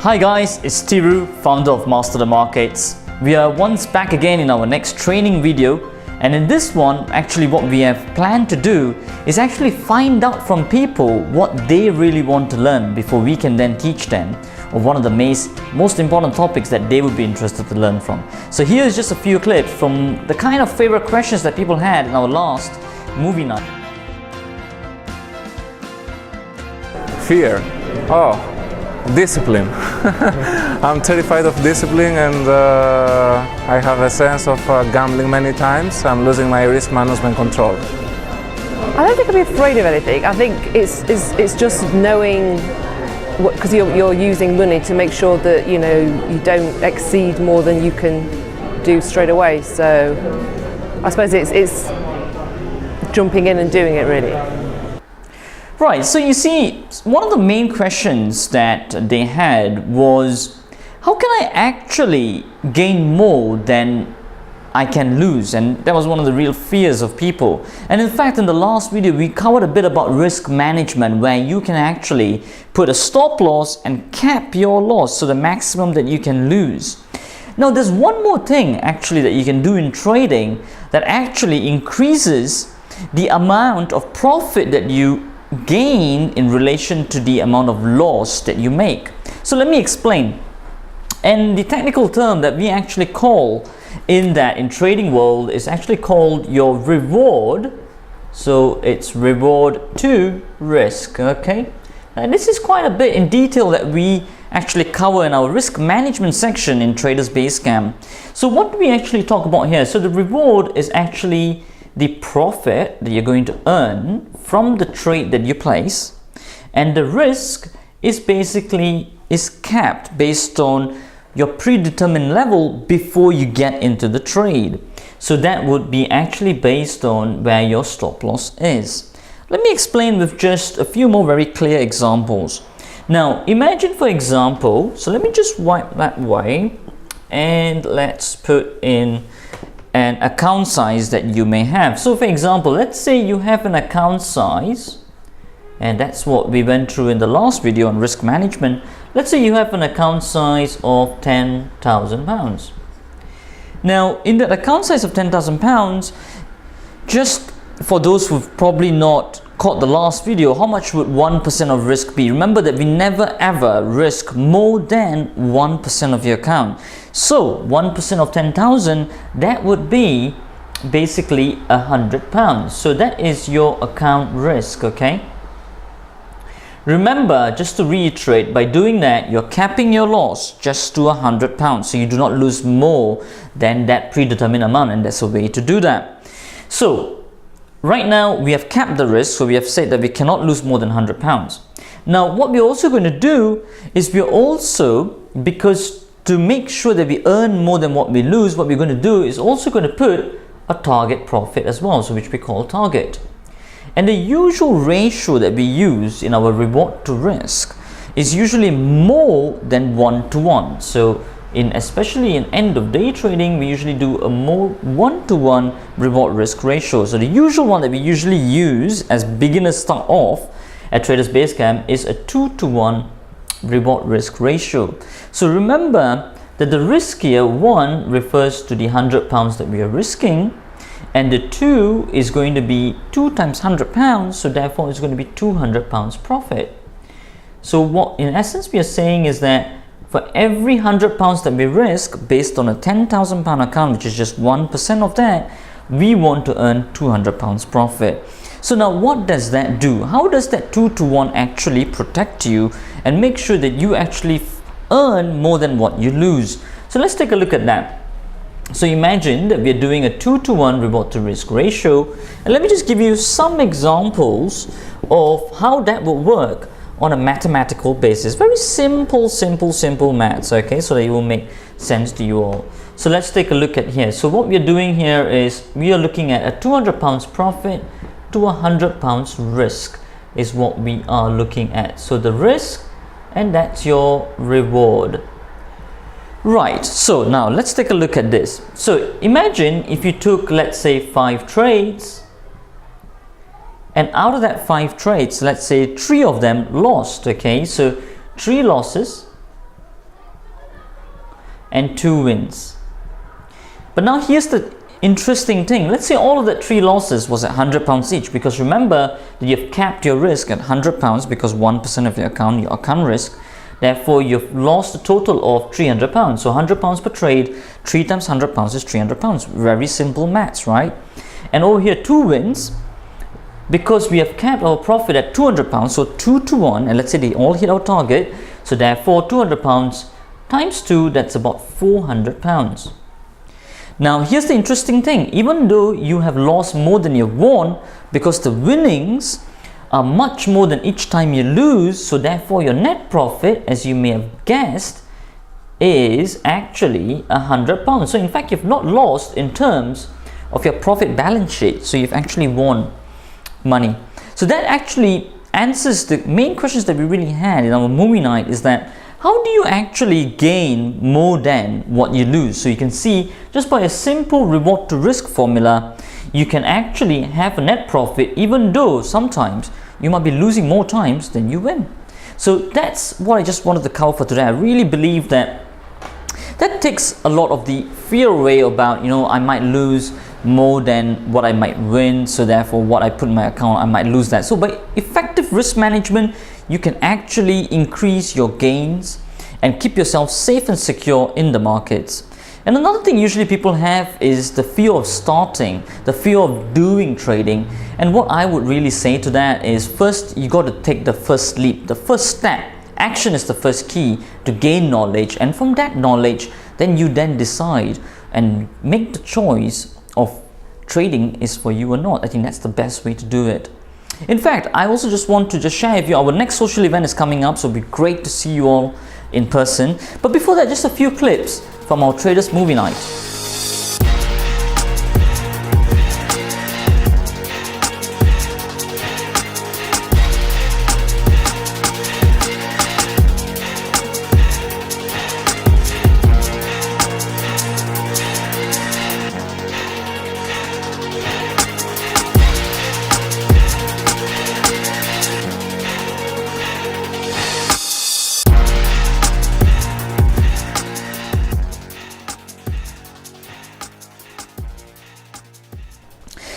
Hi guys, it's Tiru, founder of Master the Markets. We are once back again in our next training video, and in this one, actually what we have planned to do is actually find out from people what they really want to learn before we can then teach them of one of the most important topics that they would be interested to learn from. So here's just a few clips from the kind of favorite questions that people had in our last movie night. Fear. Oh, discipline. I'm terrified of discipline, and I have a sense of gambling many times. I'm losing my risk management control. I don't think I'd be afraid of anything. I think it's just knowing, because you're using money to make sure that you don't exceed more than you can do straight away. So I suppose it's jumping in and doing it really. Right, so you see, one of the main questions that they had was, how can I actually gain more than I can lose? And that was one of the real fears of people. And in fact, in the last video, we covered a bit about risk management, where you can actually put a stop loss and cap your loss, so the maximum that you can lose. Now, there's one more thing actually that you can do in trading that actually increases the amount of profit that you gain in relation to the amount of loss that you make. So let me explain. And the technical term that we actually call in trading world is actually called your reward. So it's reward to risk. Okay, and this is quite a bit in detail that we actually cover in our risk management section in Traders Basecamp. So what do we actually talk about here? So the reward is actually the profit that you're going to earn from the trade that you place, and the risk is capped based on your predetermined level before you get into the trade. So that would be actually based on where your stop loss is. Let me explain with just a few more very clear examples. Now imagine, for example, so let me just wipe that away, and let's put in an account size that you may have. So for example, let's say you have an account size, and that's what we went through in the last video on risk management. Let's say you have an account size of £10,000. Now in that account size of £10,000, just for those who've probably not caught the last video, how much would 1% of risk be? Remember that we never ever risk more than 1% of your account. So 1% of 10,000, that would be basically £100. So that is your account risk. Okay, remember, just to reiterate, by doing that, you're capping your loss just to £100, so you do not lose more than that predetermined amount, and that's a way to do that. So right now we have capped the risk, so we have said that we cannot lose more than £100. Now what we're also going to do is because to make sure that we earn more than what we lose, what we're going to do is also going to put a target profit as well, so which we call target. And the usual ratio that we use in our reward to risk is usually more than 1-to-1. So especially in end of day trading, we usually do a more 1-to-1 reward risk ratio. So the usual one that we usually use as beginners start off at Traders Basecamp is a 2-to-1 reward risk ratio. So remember that the riskier 1 refers to the £100 that we are risking, and the 2 is going to be 2 times £100, so therefore it's going to be £200 profit. So what in essence we are saying is that for every £100 that we risk based on a £10,000 account, which is just 1% of that, we want to earn £200 profit. So now what does that do? How does that 2-to-1 actually protect you and make sure that you actually earn more than what you lose? So let's take a look at that. So imagine that we're doing a 2-to-1 reward to risk ratio, and let me just give you some examples of how that will work on a mathematical basis. Very simple maths, okay, so that it will make sense to you all. So let's take a look at here. So what we're doing here is we are looking at a £200 profit to £100 risk is what we are looking at. So the risk, and that's your reward. Right, so now let's take a look at this. So imagine if you took, let's say, 5 trades, and out of that 5 trades, let's say 3 of them lost. Okay, so 3 losses, and 2 wins. But now here's the interesting thing. Let's say all of that 3 losses was at £100 each, because remember that you've capped your risk at £100 because 1% of your account risk. Therefore, you've lost a total of £300. So £100 per trade, 3 times £100 is £300. Very simple maths, right? And over here, 2 wins, because we have capped our profit at £200, so 2 to 1, and let's say they all hit our target. So therefore, £200 times 2, that's about £400. Now, here's the interesting thing. Even though you have lost more than you've won, because the winnings are much more than each time you lose, so therefore your net profit, as you may have guessed, is actually £100. So in fact, you've not lost in terms of your profit balance sheet, so you've actually won money. So that actually answers the main questions that we really had in our movie night, is that how do you actually gain more than what you lose? So you can see, just by a simple reward to risk formula, you can actually have a net profit even though sometimes you might be losing more times than you win. So that's what I just wanted to cover for today. I really believe that takes a lot of the fear away about, I might lose more than what I might win, so therefore what I put in my account, I might lose that. So by effective risk management, you can actually increase your gains and keep yourself safe and secure in the markets. And another thing usually people have is the fear of starting, the fear of doing trading. And what I would really say to that is, first you got to take the first leap, the first step. Action is the first key to gain knowledge, and from that knowledge, then you then decide and make the choice of trading is for you or not. I think that's the best way to do it. In fact, I also just want to share with you, our next social event is coming up, so it'll be great to see you all in person. But before that, just a few clips from our Traders Movie Night.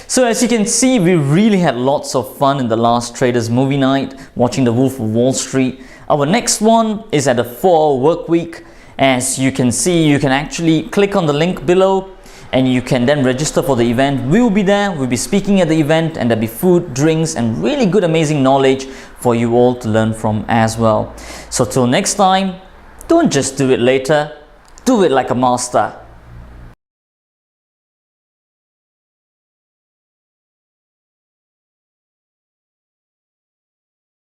So as you can see, we really had lots of fun in the last Traders Movie Night, watching The Wolf of Wall Street. Our next one is at a 4-hour work week. As you can see, you can actually click on the link below and you can then register for the event. We will be there, we'll be speaking at the event, and there'll be food, drinks, and really good, amazing knowledge for you all to learn from as well. So till next time, don't just do it later, do it like a master.